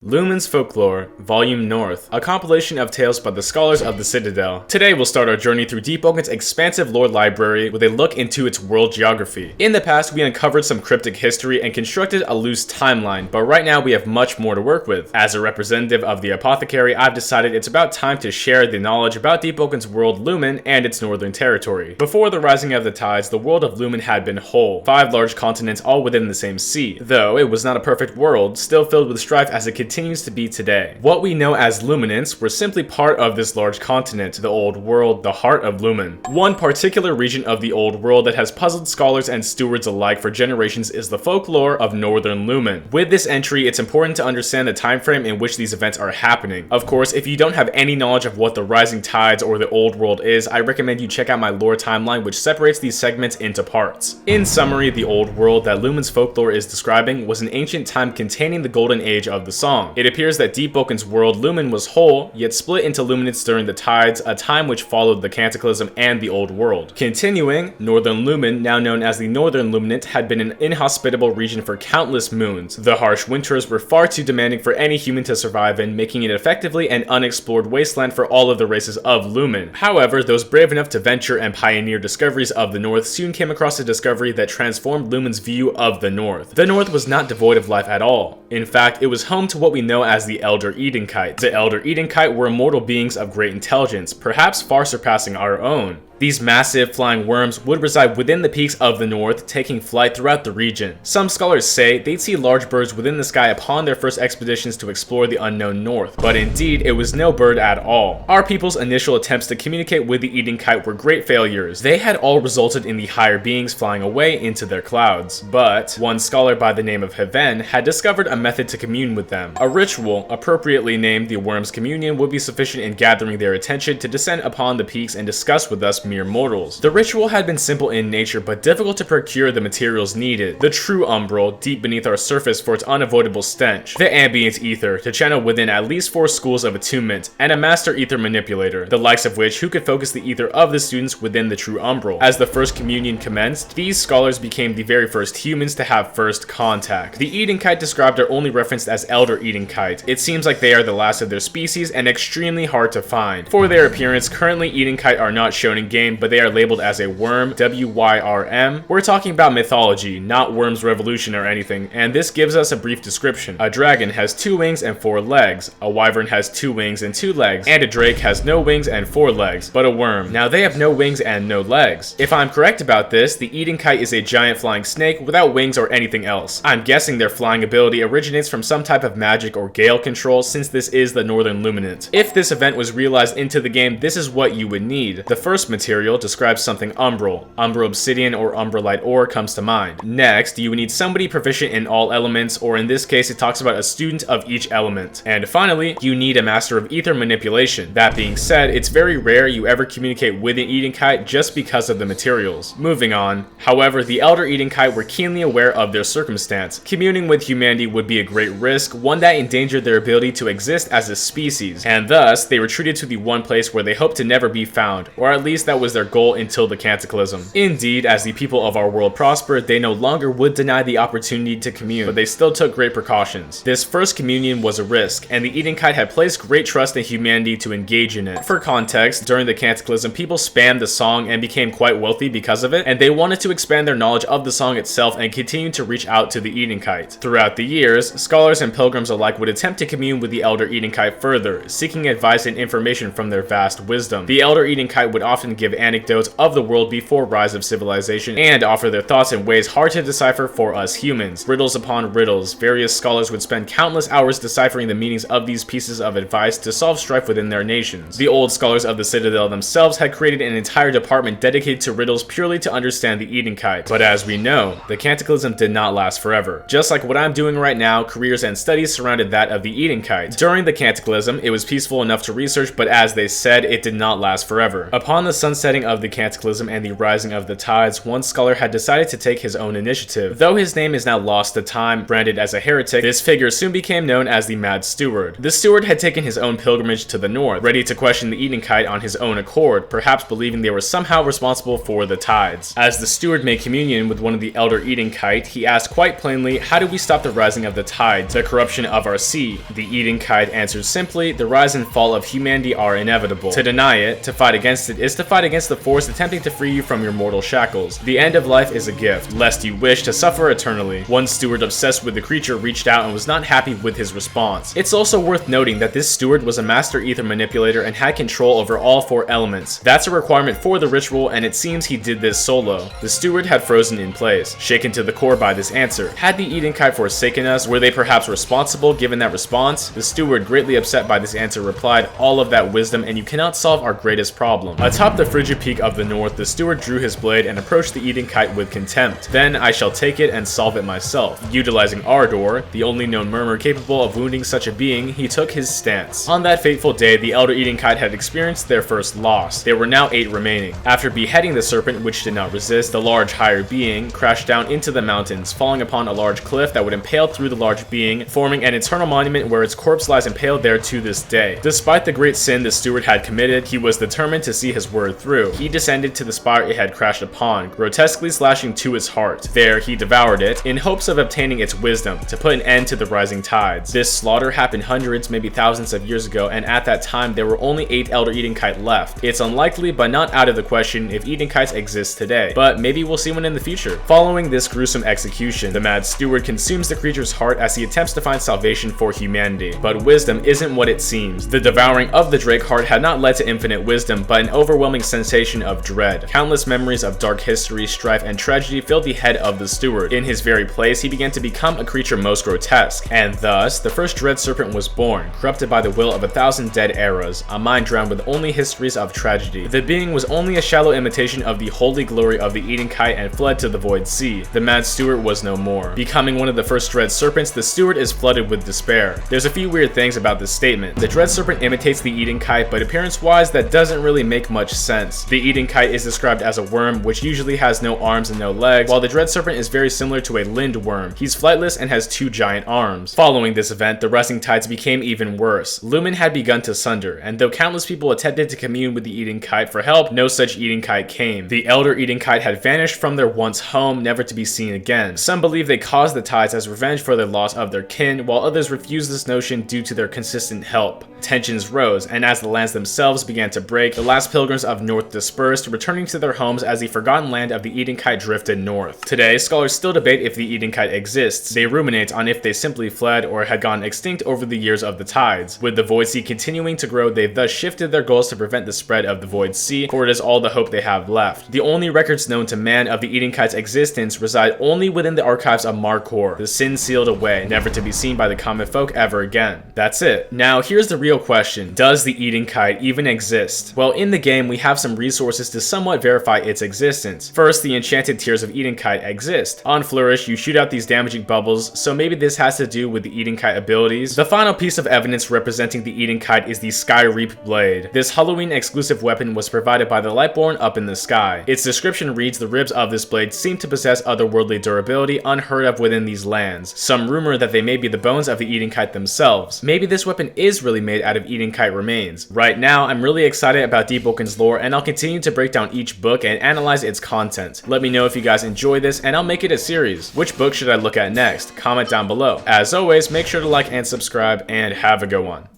Lumen's Folklore, Volume North, a compilation of tales by the scholars of the Citadel. Today we'll start our journey through Deepwoken's expansive lore library with a look into its world geography. In the past, we uncovered some cryptic history and constructed a loose timeline, but right now we have much more to work with. As a representative of the Apothecary, I've decided it's about time to share the knowledge about Deepwoken's world Lumen and its northern territory. Before the rising of the tides, the world of Lumen had been whole, 5 large continents all within the same sea. Though it was not a perfect world, still filled with strife as it continues to be today. What we know as Luminants were simply part of this large continent, the Old World, the heart of Lumen. One particular region of the Old World that has puzzled scholars and stewards alike for generations is the folklore of Northern Lumen. With this entry, it's important to understand the time frame in which these events are happening. Of course, if you don't have any knowledge of what the Rising Tides or the Old World is, I recommend you check out my lore timeline, which separates these segments into parts. In summary, the Old World that Lumen's folklore is describing was an ancient time containing the golden age of the song. It appears that Deepwoken's world Lumen was whole, yet split into Luminants during the tides, a time which followed the Cataclysm and the Old World. Continuing, Northern Lumen, now known as the Northern Luminant, had been an inhospitable region for countless moons. The harsh winters were far too demanding for any human to survive in, making it effectively an unexplored wasteland for all of the races of Lumen. However, those brave enough to venture and pioneer discoveries of the North soon came across a discovery that transformed Lumen's view of the North. The North was not devoid of life at all. In fact, it was home to what we know as the Elder Edenkite. The Elder Edenkite were immortal beings of great intelligence, perhaps far surpassing our own. These massive flying worms would reside within the peaks of the north, taking flight throughout the region. Some scholars say they'd see large birds within the sky upon their first expeditions to explore the unknown north, but indeed it was no bird at all. Our people's initial attempts to communicate with the Edenkite were great failures. They had all resulted in the higher beings flying away into their clouds. But one scholar by the name of Heaven had discovered a method to commune with them. A ritual, appropriately named the Worm's Communion, would be sufficient in gathering their attention to descend upon the peaks and discuss with us mere mortals. The ritual had been simple in nature, but difficult to procure the materials needed. The true umbral, deep beneath our surface for its unavoidable stench. The ambient ether, to channel within at least 4 schools of attunement, and a master ether manipulator, the likes of which who could focus the ether of the students within the true umbral. As the first communion commenced, these scholars became the very first humans to have first contact. The Edenkite described are only referenced as Elder Edenkite. It seems like they are the last of their species and extremely hard to find. For their appearance, currently Edenkite are not shown in game, but they are labeled as a worm, W-Y-R-M. We're talking about mythology, not Worm's Revolution or anything, and this gives us a brief description. A dragon has 2 wings and 4 legs, a wyvern has 2 wings and 2 legs, and a drake has no wings and 4 legs, but a worm. Now they have no wings and no legs. If I'm correct about this, the Edenkite is a giant flying snake without wings or anything else. I'm guessing their flying ability originates from some type of magic or gale control, since this is the Northern Luminant. If this event was realized into the game, this is what you would need. The first material describes something umbral. Umbral obsidian or umbralite ore comes to mind. Next, you would need somebody proficient in all elements, or in this case it talks about a student of each element. And finally, you need a master of ether manipulation. That being said, it's very rare you ever communicate with an Edenkite just because of the materials. Moving on. However, the Elder Edenkite were keenly aware of their circumstance. Communing with humanity would be a great risk, one that endangered their ability to exist as a species, and thus they retreated to the one place where they hoped to never be found, or at least that was their goal until the Cataclysm. Indeed, as the people of our world prospered, they no longer would deny the opportunity to commune, but they still took great precautions. This first communion was a risk, and the Edenkite had placed great trust in humanity to engage in it. For context, during the Cataclysm, people spammed the song and became quite wealthy because of it, and they wanted to expand their knowledge of the song itself and continue to reach out to the Edenkite. Throughout the years, scholars and pilgrims alike would attempt to commune with the Elder Edenkite further, seeking advice and information from their vast wisdom. The Elder Edenkite would often give anecdotes of the world before rise of civilization and offer their thoughts in ways hard to decipher for us humans. Riddles upon riddles, various scholars would spend countless hours deciphering the meanings of these pieces of advice to solve strife within their nations. The old scholars of the Citadel themselves had created an entire department dedicated to riddles purely to understand the Edenkite. But as we know, the Cataclysm did not last forever. Just like what I'm doing right now, careers and studies surrounded that of the Edenkite. During the Cataclysm, it was peaceful enough to research, but as they said, it did not last forever. Upon the sunsetting of the Cataclysm and the rising of the tides, one scholar had decided to take his own initiative. Though his name is now lost to time, branded as a heretic, this figure soon became known as the Mad Steward. The Steward had taken his own pilgrimage to the north, ready to question the Edenkite on his own accord, perhaps believing they were somehow responsible for the tides. As the Steward made communion with one of the elder Edenkite, he asked quite plainly, how do we stop the rising of the tides, the corruption of our sea? The Edenkite answered simply, the rise and fall of humanity are inevitable. To deny it, to fight against it, is to fight against the force attempting to free you from your mortal shackles. The end of life is a gift, lest you wish to suffer eternally. One Steward obsessed with the creature reached out and was not happy with his response. It's also worth noting that this Steward was a master ether manipulator and had control over all 4 elements. That's a requirement for the ritual, and it seems he did this solo. The Steward had frozen in place, shaken to the core by this answer. Had the Edenkite forsaken us? Were they perhaps responsible given that response? The Steward, greatly upset by this answer, replied, all of that wisdom and you cannot solve our greatest problem. Atop the frigid peak of the north, the Steward drew his blade and approached the Edenkite with contempt. Then I shall take it and solve it myself. Utilizing ardor, the only known murmur capable of wounding such a being, he took his stance. On that fateful day, the elder Edenkite had experienced their first loss. There were now 8 remaining. After beheading the serpent, which did not resist, the large higher being crashed down into the mountains, falling upon a large cliff that would impale through the large being, forming an eternal monument where its corpse lies impaled there to this day. Despite the great sin the Steward had committed, he was determined to see his word through. He descended to the spire it had crashed upon, grotesquely slashing to its heart. There, he devoured it, in hopes of obtaining its wisdom, to put an end to the rising tides. This slaughter happened hundreds, maybe thousands of years ago, and at that time, there were only 8 Elder Edenkite left. It's unlikely, but not out of the question, if Edenkites exist today, but maybe we'll see one in the future. Following this gruesome execution, the Mad Steward consumes the creature's heart as he attempts to find salvation for humanity. But wisdom isn't what it seems. The devouring of the Drake heart had not led to infinite wisdom, but an overwhelming sensation of dread. Countless memories of dark history, strife, and tragedy filled the head of the Steward. In his very place, he began to become a creature most grotesque, and thus, the first Dread Serpent was born, corrupted by the will of 1,000 dead eras, a mind drowned with only histories of tragedy. The being was only a shallow imitation of the holy glory of the Edenkite and fled to the Void Sea. The Mad Steward was no more. Becoming one of the first Dread Serpents, the Steward is flooded with despair. There's a few weird things about this statement. The Dread Serpent imitates the Edenkite, but appearance-wise, that doesn't really make much sense. The Edenkite is described as a worm, which usually has no arms and no legs, while the Dread Serpent is very similar to a lind worm. He's flightless and has 2 giant arms. Following this event, the rising tides became even worse. Lumen had begun to sunder, and though countless people attempted to commune with the Edenkite for help, no such Edenkite came. The elder Edenkite had vanished from their once home, never to be seen again. Some believe they caused the tides as revenge for the loss of their kin, while others refused this notion due to their consistent help. Tensions rose, and as the lands themselves began to break, the last pilgrims of North dispersed, returning to their homes as the forgotten land of the Edenkite drifted north. Today, scholars still debate if the Edenkite exists. They ruminate on if they simply fled or had gone extinct over the years of the tides. With the Void Sea continuing to grow, they've thus shifted their goals to prevent the spread of the Void Sea, for it is all the hope they have left. The only records known to man of the Edenkite's existence reside only within the archives of Markor, the sin sealed away, never to be seen by the common folk ever again. That's it. Now, here's the real question. Does the Edenkite even exist? Well, in the game, we have some resources to somewhat verify its existence. First, the enchanted tears of Edenkite exist. On Flourish, you shoot out these damaging bubbles, so maybe this has to do with the Edenkite abilities. The final piece of evidence representing the Edenkite is the Sky Reap Blade. This Halloween exclusive weapon was provided by the Lightborn up in the sky. Its description reads, the ribs of this blade seem to possess otherworldly durability unheard of within these lands. Some rumor that they may be the bones of the Edenkite themselves. Maybe this weapon is really made out of Edenkite remains. Right now, I'm really excited about Deepwoken's lore, and I'll continue to break down each book and analyze its content. Let me know if you guys enjoy this, and I'll make it a series. Which book should I look at next? Comment down below. As always, make sure to like and subscribe, and have a good one.